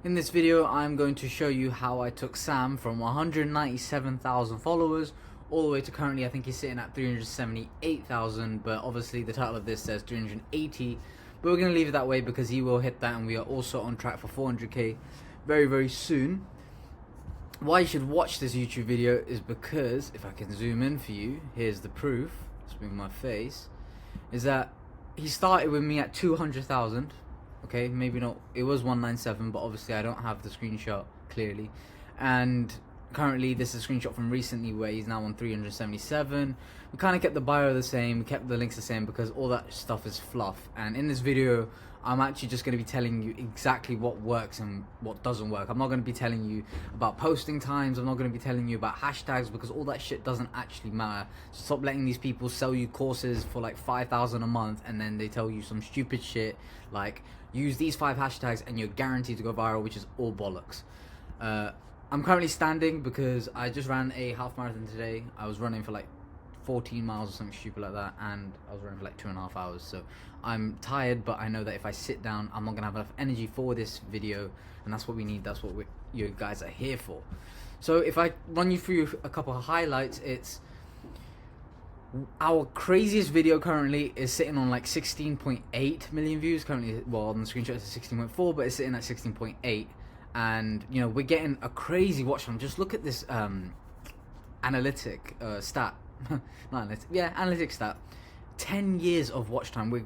In this video, I'm going to show you how I took Sam from 197,000 followers all the way to currently, I think he's sitting at 378,000, but obviously the title of this says 380, but we're going to leave it that way because he will hit that, and we are also on track for 400k very, very soon. Why you should watch this YouTube video is because, if I can zoom in for you, here's the proof, let's move my face, is that he started with me at 200,000. Okay, maybe not, it was 197, but obviously I don't have the screenshot clearly, and currently this is a screenshot from recently where he's now on 377. We kind of kept the bio the same, we kept the links the same because all that stuff is fluff, and in this video I'm actually just going to be telling you exactly what works and what doesn't work. I'm not going to be telling you about posting times, I'm not going to be telling you about hashtags, because all that shit doesn't actually matter. So stop letting these people sell you courses for like 5,000 a month and then they tell you some stupid shit like use these 5 hashtags and you're guaranteed to go viral, which is all bollocks. I'm currently standing because I just ran a half marathon today. I was running for like 14 miles or something stupid like that, and I was running for like 2.5 hours, so I'm tired, but I know that if I sit down I'm not gonna have enough energy for this video, and that's what we need, that's what you guys are here for. So if I run you through a couple of highlights, it's our craziest video currently is sitting on like 16.8 million views currently. Well, on the screenshot it's 16.4, but it's sitting at 16.8, and you know, we're getting a crazy watch time. Just look at this analytic stat. Not analytic, yeah, analytic stat. 10 years of watch time. We're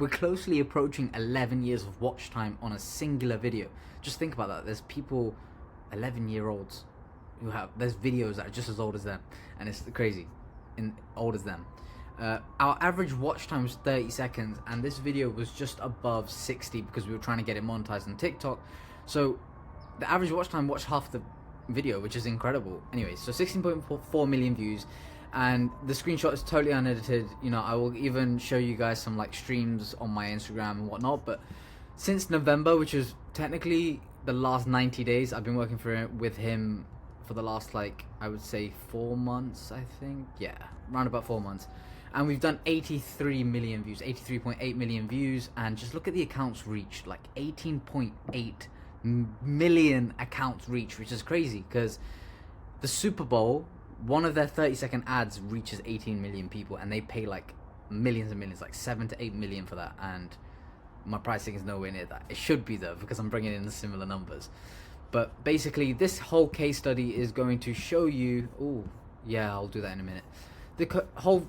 closely approaching 11 years of watch time on a singular video. Just think about that. There's people 11-year-olds who have, there's videos that are just as old as them, and it's crazy, old as them. Our average watch time was 30 seconds, and this video was just above 60 because we were trying to get it monetized on TikTok. So the average watch time, watched half the video, which is incredible. Anyway, so 16.4 million views, and the screenshot is totally unedited. You know, I will even show you guys some like streams on my Instagram and whatnot, but since November, which is technically the last 90 days, I've been working with him for the last, like, I would say 4 months, I think. Yeah, around about 4 months. And we've done 83 million views, 83.8 million views, and just look at the accounts reached, like 18.8 million accounts reached, which is crazy because the Super Bowl, one of their 30-second ads reaches 18 million people, and they pay like millions and millions, like 7 to 8 million for that, and my pricing is nowhere near that. It should be though, because I'm bringing in the similar numbers. But basically this whole case study is going to show you, oh yeah, I'll do that in a minute. The whole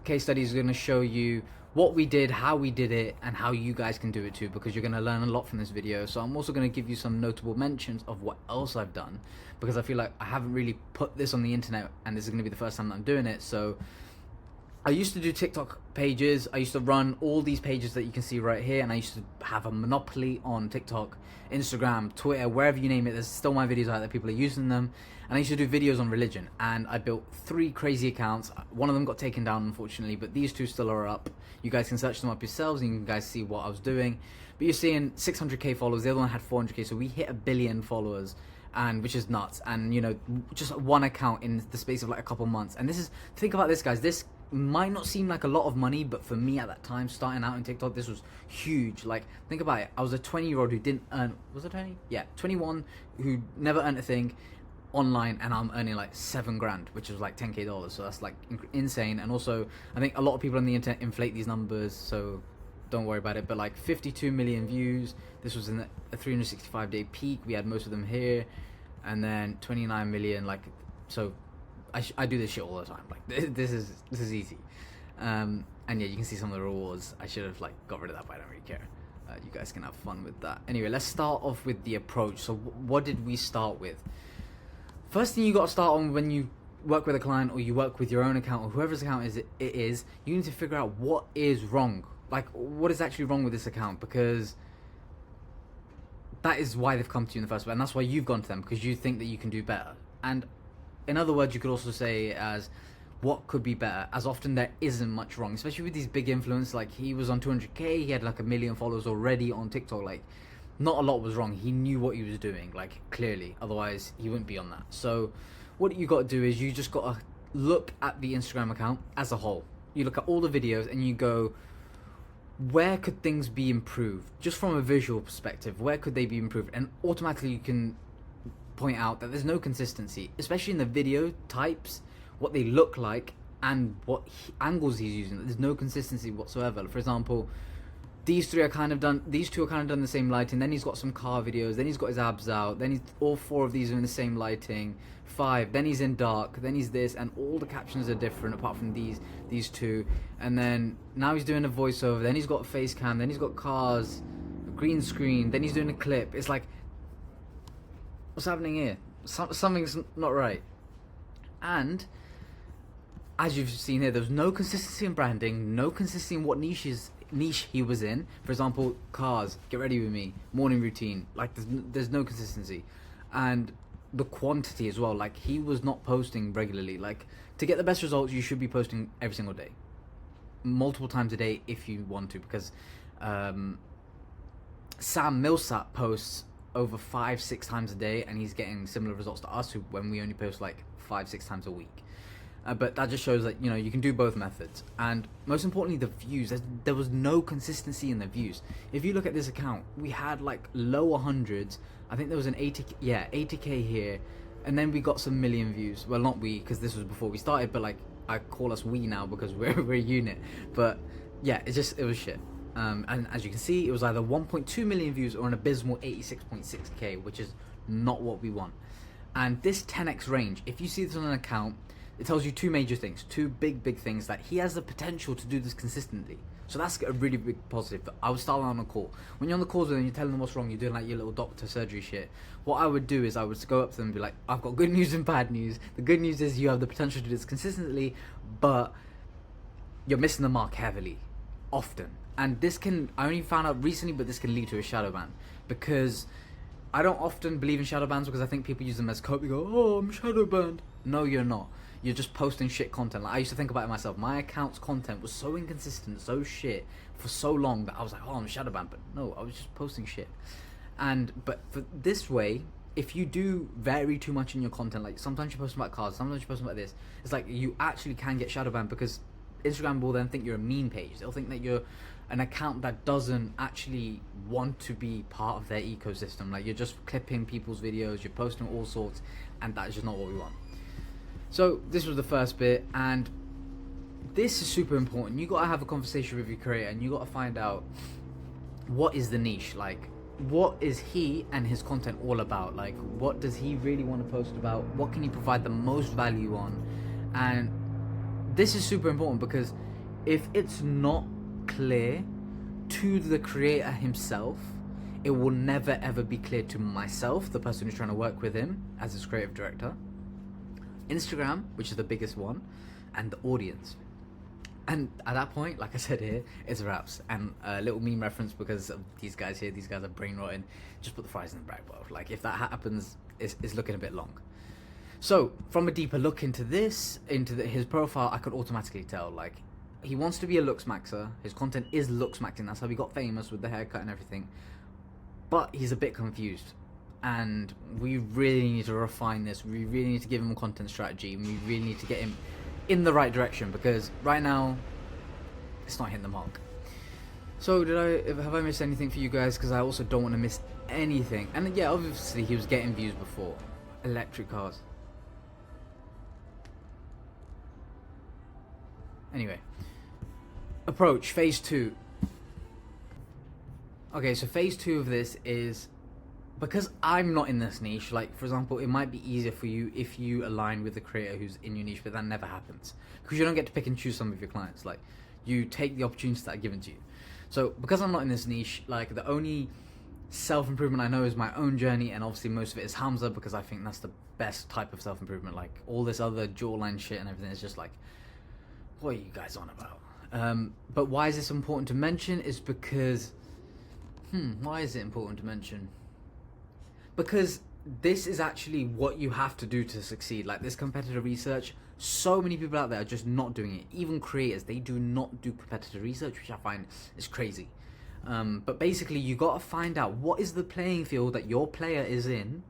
case study is going to show you what we did, how we did it, and how you guys can do it too, because you're going to learn a lot from this video. So I'm also going to give you some notable mentions of what else I've done, because I feel like I haven't really put this on the internet, and this is going to be the first time that I'm doing it. So I used to do TikTok pages, I used to run all these pages that you can see right here, and I used to have a monopoly on TikTok, Instagram, Twitter, wherever you name it. There's still my videos out there, people are using them, and I used to do videos on religion, and I built 3 crazy accounts. One of them got taken down, unfortunately, but these 2 still are up. You guys can search them up yourselves, and you can guys see what I was doing. But you're seeing 600k followers, the other one had 400k, so we hit 1 billion followers, and which is nuts. And you know, just one account in the space of like a couple months. And this is, think about this, guys, this might not seem like a lot of money, but for me at that time, starting out in TikTok, this was huge. Like, think about it, I was a 20-year-old who didn't earn, was it 20? Yeah, 21, who never earned a thing online, and I'm earning like 7 grand, which is like 10k dollars. So that's like insane. And also, I think a lot of people on the internet inflate these numbers, so don't worry about it. But like 52 million views, this was in a 365-day peak, we had most of them here, and then 29 million, like, so I do this shit all the time. Like, this is easy. And yeah, you can see some of the rewards. I should have like got rid of that, but I don't really care. You guys can have fun with that. Anyway, let's start off with the approach. So what did we start with? First thing you got to start on when you work with a client, or you work with your own account, or whoever's account it is, you need to figure out what is wrong. Like, what is actually wrong with this account, because that is why they've come to you in the first place, and that's why you've gone to them, because you think that you can do better. And in other words, you could also say as what could be better, as often there isn't much wrong, especially with these big influencers. Like, he was on 200k, he had like 1 million followers already on TikTok. Like, not a lot was wrong. He knew what he was doing, like, clearly, otherwise he wouldn't be on that. So what you got to do is you just got to look at the Instagram account as a whole. You look at all the videos and you go, where could things be improved? Just from a visual perspective, where could they be improved? And automatically you can point out that there's no consistency, especially in the video types, what they look like, and what angles he's using. There's no consistency whatsoever. For example, these two are kind of done the same lighting. Then he's got some car videos. Then he's got his abs out. Then all four of these are in the same lighting. 5. Then he's in dark. Then he's this, and all the captions are different apart from these two. And then now he's doing a voiceover. Then he's got a face cam. Then he's got cars, a green screen. Then he's doing a clip. It's like, what's happening here? Something's not right. And as you've seen here, there's no consistency in branding, no consistency in what niche he was in. For example, cars, get ready with me, morning routine. Like there's no consistency, and the quantity as well. Like he was not posting regularly. Like to get the best results, you should be posting every single day, multiple times a day if you want to. Because Sam Millsap posts over 5-6 times a day, and he's getting similar results to us when we only post like 5-6 times a week. But that just shows that, you know, you can do both methods. And most importantly, the views. There was no consistency in the views. If you look at this account, we had like lower hundreds. I think there was an 80k here. And then we got some million views. Well, not we, because this was before we started, but like, I call us we now because we're a unit. But yeah, it was shit. And as you can see, it was either 1.2 million views or an abysmal 86.6k, which is not what we want. And this 10x range, if you see this on an account, it tells you two major things, two big things, that he has the potential to do this consistently. So that's a really big positive. I would start on a call. When you're on the calls with them, you're telling them what's wrong, you're doing like your little doctor surgery shit. What I would do is I would go up to them and be like, I've got good news and bad news. The good news is you have the potential to do this consistently, but you're missing the mark heavily, often. And this I only found out recently, but this can lead to a shadow ban. Because I don't often believe in shadow bans because I think people use them as cope. You go, oh, I'm shadow banned. No, you're not. You're just posting shit content. Like I used to think about it myself. My account's content was so inconsistent, so shit for so long that I was like, oh, I'm shadow banned. But no, I was just posting shit. But for this way, if you do vary too much in your content, like sometimes you're posting about cars, sometimes you're posting about this, it's like you actually can get shadow banned because Instagram will then think you're a meme page. They'll think that you're an account that doesn't actually want to be part of their ecosystem. Like you're just clipping people's videos, you're posting all sorts, and that is just not what we want. So this was the first bit, and this is super important. You gotta have a conversation with your creator, and you gotta find out what is the niche. Like, what is he and his content all about? Like, what does he really want to post about? What can he provide the most value on? And this is super important because if it's not clear to the creator himself, it will never ever be clear to myself, the person who's trying to work with him as his creative director, Instagram, which is the biggest one, and the audience. And at that point, like I said here, it's wraps. And a little meme reference because of these guys here. These guys are brain rotting. Just put the fries in the brag bowl. Like if that happens, it's looking a bit long. So from a deeper look into this, his profile, I could automatically tell like he wants to be a looks maxer. His content is looks maxing. That's how he got famous with the haircut and everything. But he's a bit confused. And we really need to refine this. We really need to give him a content strategy. And we really need to get him in the right direction because right now it's not hitting the mark. So have I missed anything for you guys? Because I also don't want to miss anything. And yeah, obviously he was getting views before. Electric cars. Anyway, approach phase 2. Okay, so phase 2 of this is, because I'm not in this niche, like for example, it might be easier for you if you align with the creator who's in your niche, but that never happens because you don't get to pick and choose some of your clients. Like you take the opportunities that are given to you. So because I'm not in this niche, like the only self-improvement I know is my own journey, and obviously most of it is Hamza because I think that's the best type of self-improvement. Like all this other jawline shit and everything is just like, what are you guys on about? But why is this important to mention is because why is it important to mention? Because this is actually what you have to do to succeed. Like this competitor research, so many people out there are just not doing it. Even creators, they do not do competitor research, which I find is crazy. But basically, you got to find out what is the playing field that your player is in.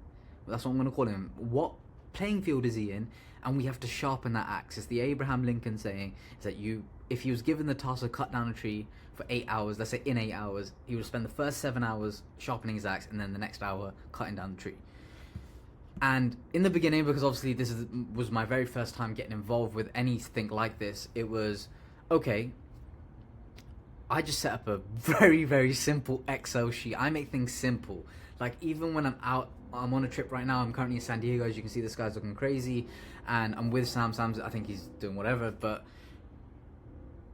That's what I'm going to call him. What playing field is he in? and we have to sharpen that axe. It's the Abraham Lincoln saying, is that if he was given the task to cut down a tree for 8 hours, let's say in 8 hours, he would spend the first 7 hours sharpening his axe and then the next hour cutting down the tree. And in the beginning, because obviously was my very first time getting involved with anything like this, it was, okay, I just set up a very, very simple Excel sheet. I make things simple. Like, even when I'm on a trip right now, I'm currently in San Diego, as you can see, this guy's looking crazy, and I'm with Sam's, I think he's doing whatever, but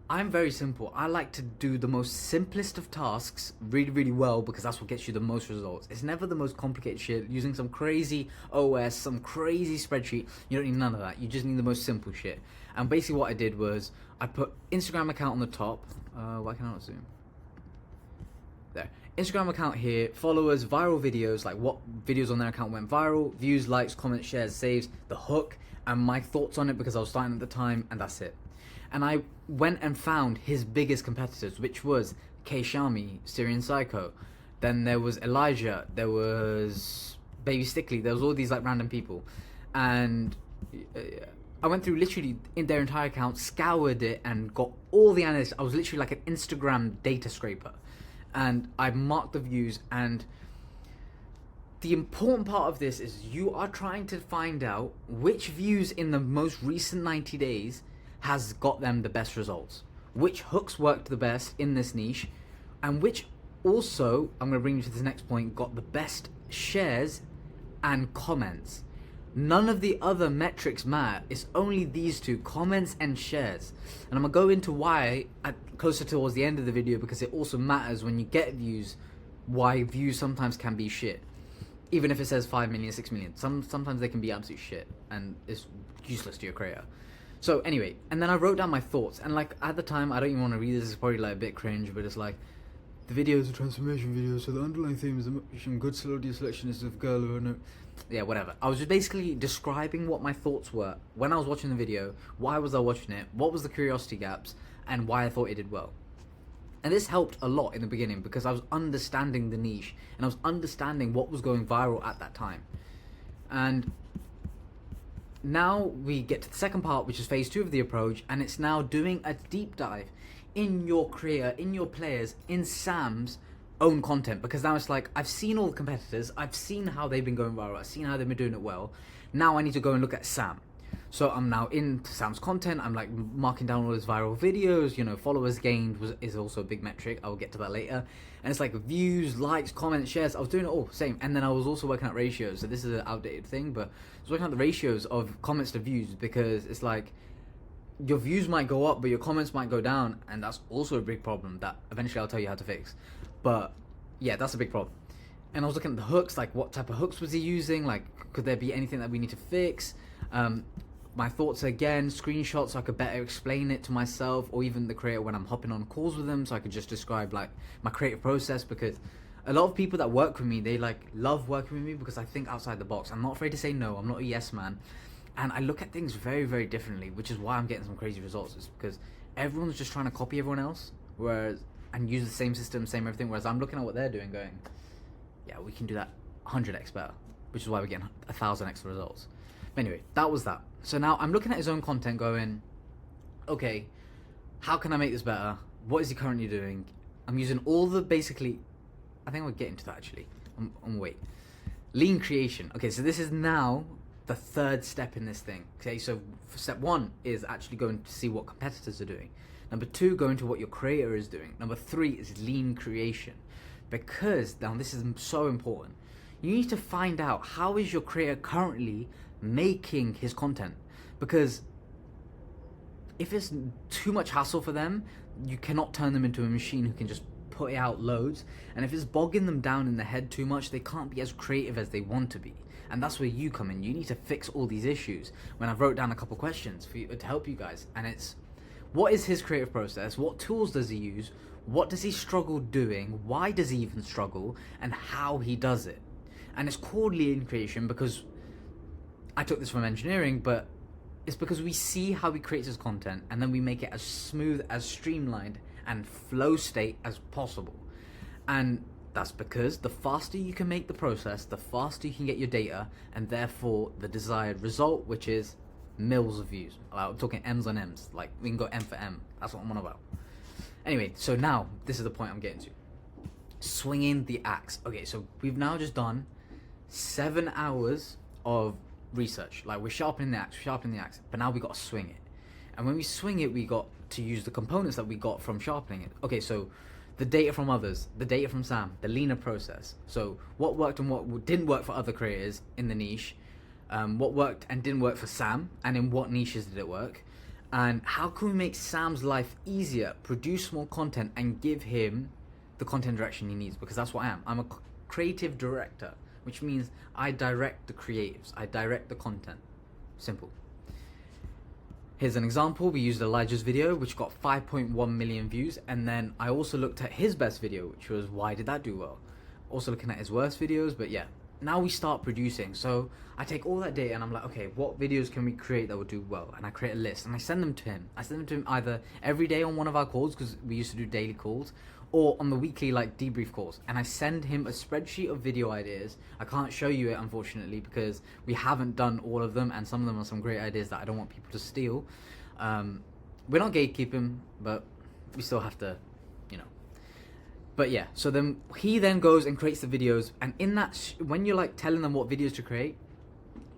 I'm very simple. I like to do the most simplest of tasks really, really well, because that's what gets you the most results. It's never the most complicated shit, using some crazy OS, some crazy spreadsheet. You don't need none of that. You just need the most simple shit. And basically what I did was, I put Instagram account on the top. Why can I not zoom? There. Instagram account here, followers, viral videos, like what videos on their account went viral, views, likes, comments, shares, saves, the hook, and my thoughts on it because I was starting at the time, and that's it. And I went and found his biggest competitors, which was K Shami, Syrian Psycho. Then there was Elijah, there was Baby Stickley, there was all these like random people. And I went through literally in their entire account, scoured it, and got all the analytics. I was literally like an Instagram data scraper. And I marked the views, and the important part of this is you are trying to find out which views in the most recent 90 days has got them the best results, which hooks worked the best in this niche, and which also, I'm going to bring you to this next point, got the best shares and comments. None of the other metrics matter. It's only these two, comments and shares. And I'm going to go into why closer towards the end of the video, because it also matters when you get views, why views sometimes can be shit. Even if it says 5 million, 6 million. Sometimes they can be absolute shit, and it's useless to your creator. So anyway, and then I wrote down my thoughts, and like at the time, I don't even want to read this, it's probably like a bit cringe, but it's like, the video is a transformation video, so the underlying theme is a good audio selection is of girl who no, yeah, whatever. I was just basically describing what my thoughts were when I was watching the video, why was I watching it, what was the curiosity gaps, and why I thought it did well. And this helped a lot in the beginning, because I was understanding the niche, and I was understanding what was going viral at that time. And now we get to the second part, which is phase 2 of the approach, and it's now doing a deep dive in your creator, in your players, in Sam's own content, because now it's like, I've seen all the competitors, I've seen how they've been going viral, I've seen how they've been doing it well. Now I need to go and look at Sam. So I'm now into Sam's content, I'm like marking down all his viral videos, you know, followers gained is also a big metric, I'll get to that later. And it's like views, likes, comments, shares, I was doing it all, same. And then I was also working out ratios, so this is an outdated thing, but I was working out the ratios of comments to views, because it's like, your views might go up, but your comments might go down, and that's also a big problem that eventually I'll tell you how to fix. But yeah, that's a big problem. And I was looking at the hooks, like what type of hooks was he using, like could there be anything that we need to fix? My thoughts again, screenshots so I could better explain it to myself, or even the creator when I'm hopping on calls with them, so I could just describe like my creative process, because a lot of people that work with me, they like love working with me because I think outside the box. I'm not afraid to say no, I'm not a yes man, and I look at things very, very differently, which is why I'm getting some crazy results. It's because everyone's just trying to copy everyone else, and use the same system, same everything, whereas I'm looking at what they're doing going, yeah, we can do that 100x better, which is why we're getting 1,000x results. But anyway, that was that. So now I'm looking at his own content going, okay, how can I make this better? What is he currently doing? I'm using all the basically, I think we'll get into that actually. Wait. Lean creation. Okay, so this is now the third step in this thing. Okay, so step 1 is actually going to see what competitors are doing. Number 2, going to what your creator is doing. Number 3 is lean creation. Because, now this is so important, you need to find out how is your creator currently making his content. Because if it's too much hassle for them, you cannot turn them into a machine who can just put out loads. And if it's bogging them down in the head too much, they can't be as creative as they want to be. And that's where you come in. You need to fix all these issues. When I wrote down a couple questions for you to help you guys, and it's, what is his creative process? What tools does he use? What does he struggle doing? Why does he even struggle? And how he does it. And it's called lean creation because I took this from engineering, but it's because we see how he creates his content and then we make it as smooth, as streamlined and flow state as possible. And that's because the faster you can make the process, the faster you can get your data, and therefore the desired result, which is mils of views. Like, I'm talking M's on M's. Like, we can go M for M. That's what I'm on about. Anyway, so now this is the point I'm getting to. Swinging the axe. Okay, so we've now just done 7 hours of research. Like, we're sharpening the axe, but now we got to swing it. And when we swing it, we got to use the components that we got from sharpening it. Okay, so the data from others, the data from Sam, the leaner process. So what worked and what didn't work for other creators in the niche, what worked and didn't work for Sam, and in what niches did it work, and how can we make Sam's life easier, produce more content, and give him the content direction he needs, because that's what I am. I'm a creative director, which means I direct the creatives, I direct the content. Simple. Here's an example. We used Elijah's video, which got 5.1 million views, and then I also looked at his best video, which was why did that do well. Also looking at his worst videos, but yeah. Now we start producing. So I take all that data and I'm like, okay, what videos can we create that will do well? And I create a list and I send them to him. I send them to him either every day on one of our calls, because we used to do daily calls, or on the weekly like debrief calls. And I send him a spreadsheet of video ideas. I can't show you it, unfortunately, because we haven't done all of them, and some of them are some great ideas that I don't want people to steal. We're not gatekeeping, but we still have to, you know. But yeah, so then he then goes and creates the videos, and in that, when you're like telling them what videos to create,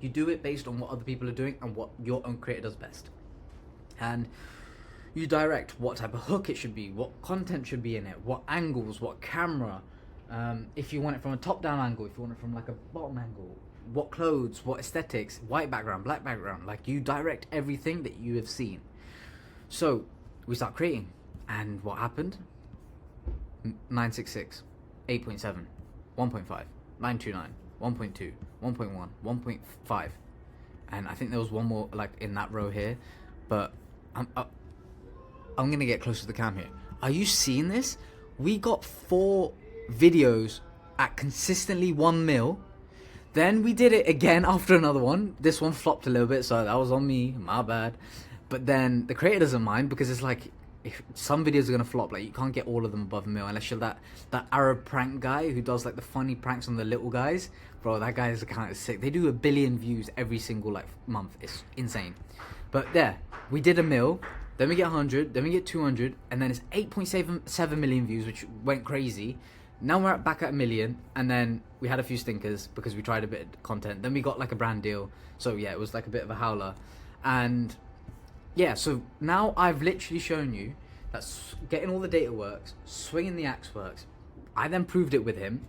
you do it based on what other people are doing and what your own creator does best. And you direct what type of hook it should be, what content should be in it, what angles, what camera, if you want it from a top-down angle, if you want it from like a bottom angle, what clothes, what aesthetics, white background, black background. Like, you direct everything that you have seen. So we start creating, and what happened? 966, 8.7, 1.5, 929, 1.2, 1.1, 1.5, and I think there was one more like in that row here, but I'm gonna get close to the cam here. Are you seeing this? We got 4 videos at consistently 1 mil. Then we did it again after another one. This one flopped a little bit, so that was on me, my bad. But then the creator doesn't mind, because it's like, if some videos are gonna flop, like you can't get all of them above a mil unless you're that Arab prank guy who does like the funny pranks on the little guys. Bro, that guy's account is sick. They do 1 billion views every single like month. It's insane. But there, we did 1 mil, then we get 100, then we get 200, and then it's 8.7 million views, which went crazy. Now we're back at 1 million, and then we had a few stinkers because we tried a bit of content. Then we got like a brand deal, so yeah, it was like a bit of a howler. And yeah, so now I've literally shown you that getting all the data works, swinging the axe works. I then proved it with him,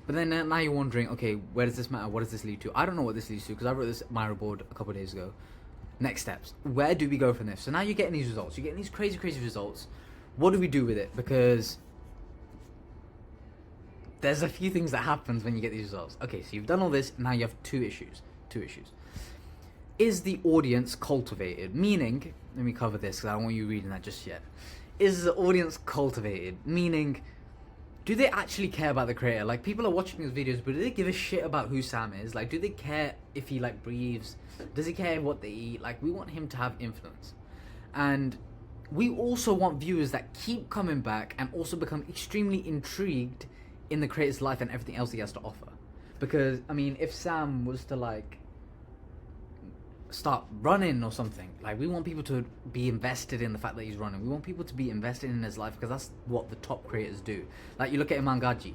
but then now you're wondering, okay, where does this matter? What does this lead to? I don't know what this leads to, because I wrote this Miro board a couple of days ago. Next steps. Where do we go from this? So now you're getting these results. You're getting these crazy results. What do we do with it? Because there's a few things that happens when you get these results. Okay, so you've done all this. Now you have two issues. Is the audience cultivated? Meaning, let me cover this because I don't want you reading that just yet. Is the audience cultivated? Meaning, do they actually care about the creator? Like, people are watching these videos, but do they give a shit about who Sam is? Like, do they care if he like breathes? Does he care what they eat? Like, we want him to have influence. And we also want viewers that keep coming back and also become extremely intrigued in the creator's life and everything else he has to offer. Because, I mean, if Sam was to like start running or something, like, we want people to be invested in the fact that he's running. We want people to be invested in his life, because that's what the top creators do. Like, you look at Iman Gaji,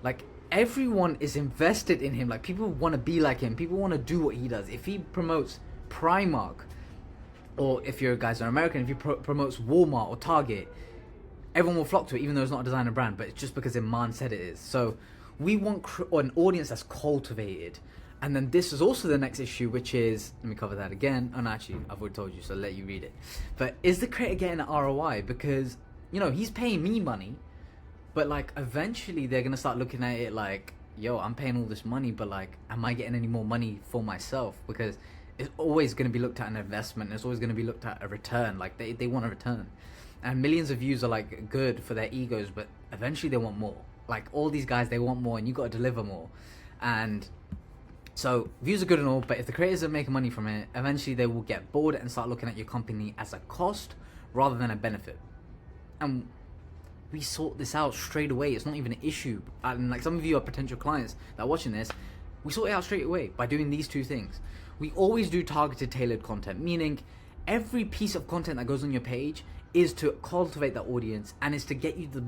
like, everyone is invested in him. Like, people want to be like him. People want to do what he does. If he promotes Primark, or if you're guys are American, if he promotes Walmart or Target, everyone will flock to it, even though it's not a designer brand, but it's just because Iman said it is. So we want an audience that's cultivated. And then this is also the next issue, which is, let me cover that again. Oh, no, actually, I've already told you, so I'll let you read it. But is the creator getting an ROI? Because, you know, he's paying me money, but like, eventually they're going to start looking at it like, yo, I'm paying all this money, but like, am I getting any more money for myself? Because it's always going to be looked at an investment. It's always going to be looked at a return. Like, they want a return. And millions of views are like good for their egos, but eventually they want more. Like, all these guys, they want more, and you got to deliver more. And so views are good and all, but if the creators are making money from it, eventually they will get bored and start looking at your company as a cost rather than a benefit. And we sort this out straight away. It's not even an issue. And like, some of you are potential clients that are watching this. We sort it out straight away by doing these two things. We always do targeted, tailored content, meaning every piece of content that goes on your page is to cultivate that audience, and is to get you the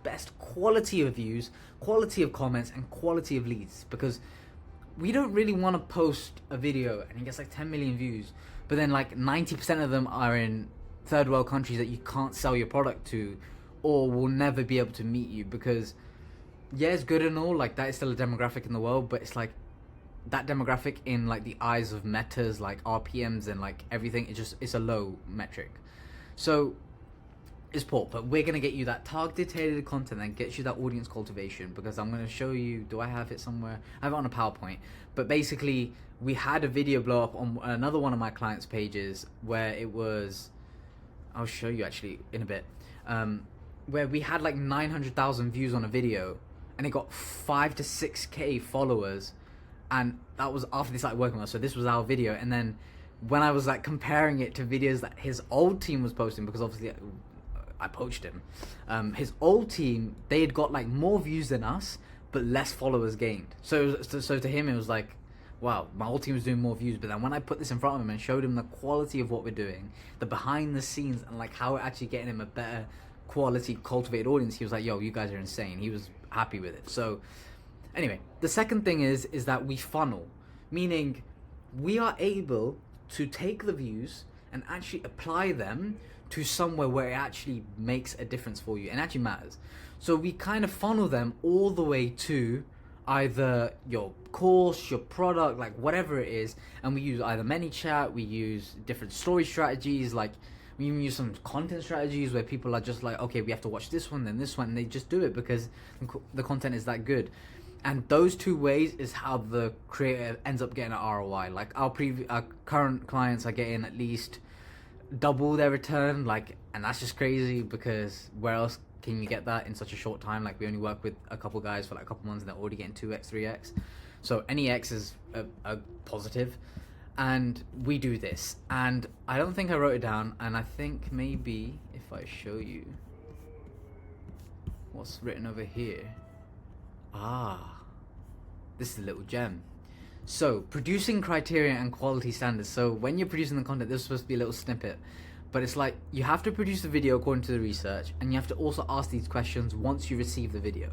best quality of views, quality of comments, and quality of leads. Because we don't really want to post a video and it gets like 10 million views, but then like 90% of them are in third world countries that you can't sell your product to, or will never be able to meet you. Because yeah, it's good and all, like that is still a demographic in the world, but it's like that demographic in like the eyes of metas, like RPMs and like everything, it's a low metric. So it's poor, but we're gonna get you that targeted, tailored content that gets you that audience cultivation. Because I'm gonna show you, do I have it somewhere? I have it on a PowerPoint, but basically we had a video blow up on another one of my clients' pages where it was, I'll show you actually in a bit, where we had like 900,000 views on a video, and it got 5 to 6k followers, and that was after they started working with us. So this was our video, and then when I was like comparing it to videos that his old team was posting, because obviously I poached him, his old team, they had got like more views than us, but less followers gained. So to him it was like, wow, my old team was doing more views. But then when I put this in front of him and showed him the quality of what we're doing, the behind the scenes, and like how we're actually getting him a better quality cultivated audience, he was like, yo, you guys are insane. He was happy with it. So anyway, the second thing is that we funnel, meaning we are able to take the views and actually apply them to somewhere where it actually makes a difference for you and actually matters. So we kind of funnel them all the way to either your course, your product, like whatever it is, and we use either ManyChat, we use different story strategies, like we even use some content strategies where people are just like, okay, we have to watch this one, then this one, and they just do it because the content is that good. And those two ways is how the creator ends up getting an ROI. Like our current clients are getting at least double their return, like, and that's just crazy, because where else can you get that in such a short time? Like we only work with a couple guys for like a couple months and they're already getting 2x, 3x. So any X is a positive. And we do this, and I don't think I wrote it down, and I think maybe if I show you what's written over here, this is a little gem. So producing criteria and quality standards. So when you're producing the content, this is supposed to be a little snippet, but it's like you have to produce the video according to the research, and you have to also ask these questions once you receive the video.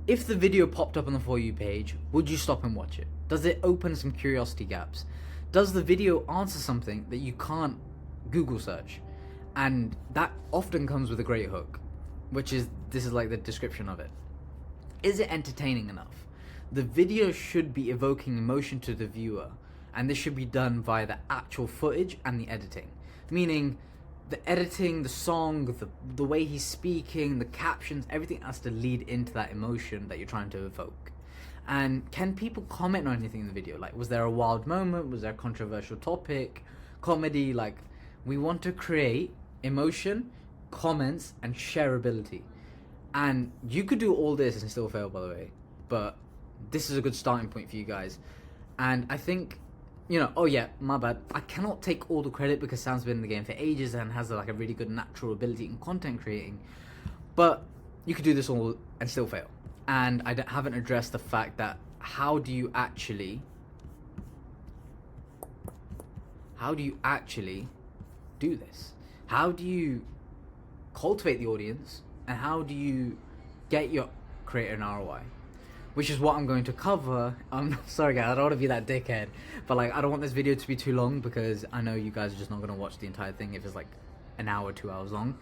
If the video popped up on the For You page, would you stop and watch it? Does it open some curiosity gaps? Does the video answer something that you can't Google search? And that often comes with a great hook, which is, this is like the description of it. Is it entertaining enough? The video should be evoking emotion to the viewer, and this should be done via the actual footage and the editing. Meaning, the editing, the song, the way he's speaking, the captions, everything has to lead into that emotion that you're trying to evoke. And can people comment on anything in the video? Like, was there a wild moment? Was there a controversial topic? Comedy? Like, we want to create emotion, comments, and shareability. And you could do all this and still fail, by the way, but this is a good starting point for you guys. And I think, you know, oh yeah, my bad, I cannot take all the credit because Sam's been in the game for ages and has like a really good natural ability in content creating, but you could do this all and still fail. And I haven't addressed the fact that how do you actually do this? How do you cultivate the audience, and how do you get your creator an ROI? Which is what I'm going to cover. I'm sorry guys, I don't want to be that dickhead, but like I don't want this video to be too long, because I know you guys are just not going to watch the entire thing if it's like an hour, 2 hours long.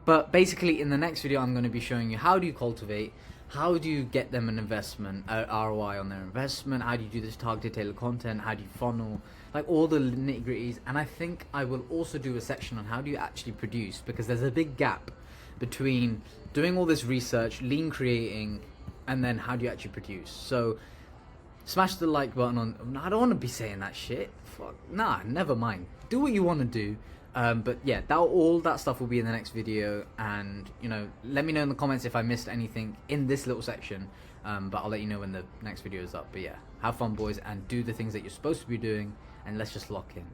But basically in the next video I'm going to be showing you how do you cultivate, how do you get them an investment, ROI on their investment, how do you do this targeted tailored content, how do you funnel, like all the nitty gritties. And I think I will also do a section on how do you actually produce, because there's a big gap between doing all this research, lean creating, and then how do you actually produce. So smash the like button on, I don't want to be saying that shit, fuck, nah, never mind, do what you want to do. But yeah, all that stuff will be in the next video, and you know, let me know in the comments if I missed anything in this little section, but I'll let you know when the next video is up. But yeah, have fun boys, and do the things that you're supposed to be doing, and let's just lock in.